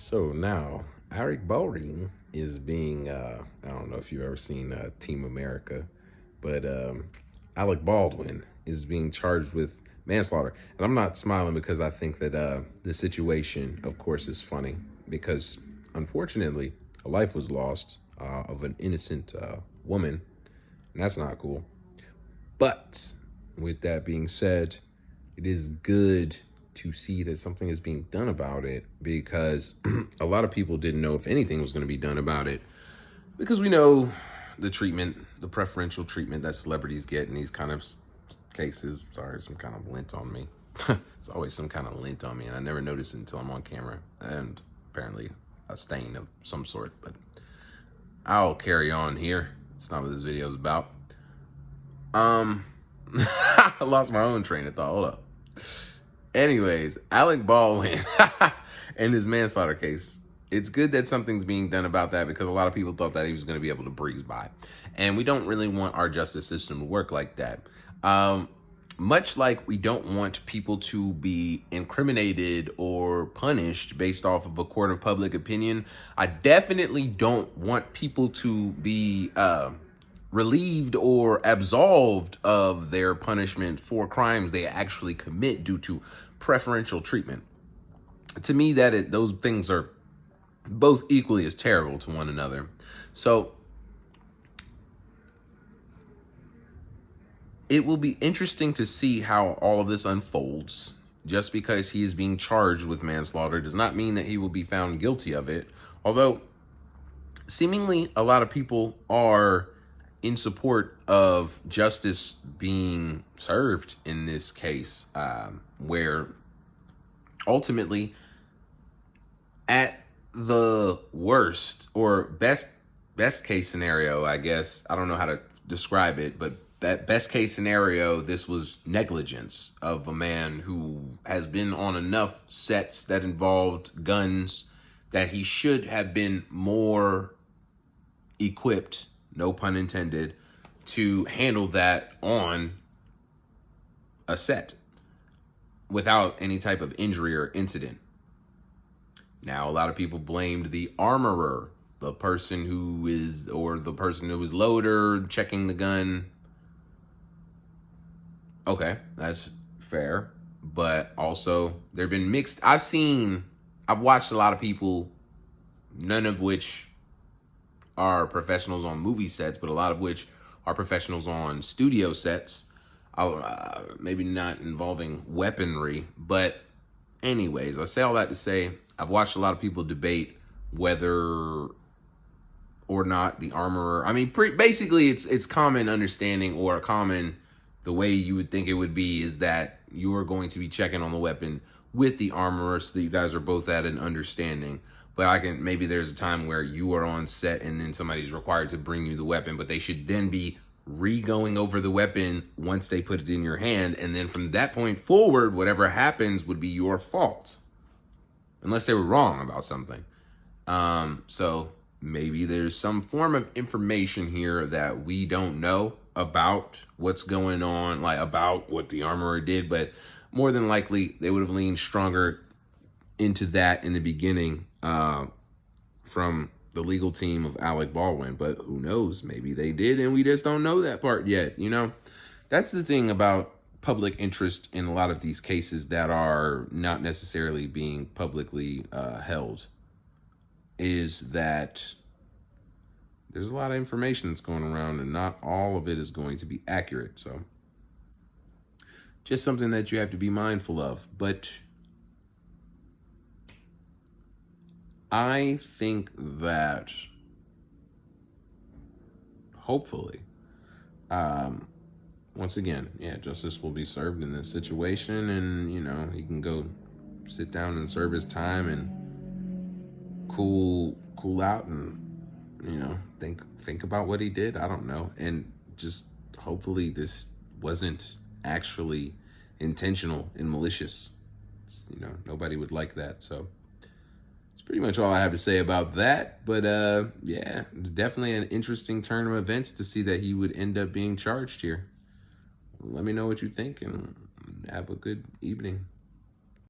So now, Alec Baldwin is being, I don't know if you've ever seen Team America, but Alec Baldwin is being charged with manslaughter. And I'm not smiling because I think that the situation, of course, is funny because unfortunately, a life was lost of an innocent woman, and that's not cool. But with that being said, it is good to see that something is being done about it because a lot of people didn't know if anything was going to be done about it because we know the treatment, the preferential treatment that celebrities get in these kind of cases. Sorry, some kind of lint on me. There's always some kind of lint on me, and I never notice it until I'm on camera, and apparently a stain of some sort. But I'll carry on here. It's not what this video is about. I lost my own train of thought. Hold up. Anyways, Alec Baldwin and his manslaughter case. It's good that something's being done about that because a lot of people thought that he was going to be able to breeze by. And we don't really want our justice system to work like that. Much like we don't want people to be incriminated or punished based off of a court of public opinion, I definitely don't want people to be relieved or absolved of their punishment for crimes they actually commit due to preferential treatment. To me, those things are both equally as terrible to one another. So it will be interesting to see how all of this unfolds. Just because he is being charged with manslaughter does not mean that he will be found guilty of it. Although seemingly a lot of people are in support of justice being served in this case, where ultimately, at the worst or best case scenario, I guess, I don't know how to describe it, but that best case scenario, this was negligence of a man who has been on enough sets that involved guns that he should have been more equipped, no pun intended, to handle that on a set without any type of injury or incident. Now, a lot of people blamed the armorer, the person who is loader, checking the gun. Okay, that's fair. But also, there have been mixed. I've watched a lot of people, none of which are professionals on movie sets, but a lot of which are professionals on studio sets. Maybe not involving weaponry, but anyways, I say all that to say I've watched a lot of people debate whether or not the armorer. I mean, basically, it's common understanding or the way you would think it would be is that you are going to be checking on the weapon with the armorer so that you guys are both at an understanding. But maybe there's a time where you are on set and then somebody's required to bring you the weapon, but they should then be going over the weapon once they put it in your hand. And then from that point forward, whatever happens would be your fault. Unless they were wrong about something. So maybe there's some form of information here that we don't know about what's going on, like about what the armorer did, but more than likely they would have leaned stronger into that in the beginning from the legal team of Alec Baldwin. But who knows? Maybe they did, and we just don't know that part yet. That's the thing about public interest in a lot of these cases that are not necessarily being publicly held, is that there's a lot of information that's going around and not all of it is going to be accurate. So just something that you have to be mindful of. But I think that hopefully, once again, justice will be served in this situation, and he can go sit down and serve his time and cool out and think about what he did. I don't know, and just hopefully this wasn't actually intentional and malicious. Nobody would like that. So it's pretty much all I have to say about that. But it's definitely an interesting turn of events to see that he would end up being charged here. Let me know what you think and have a good evening.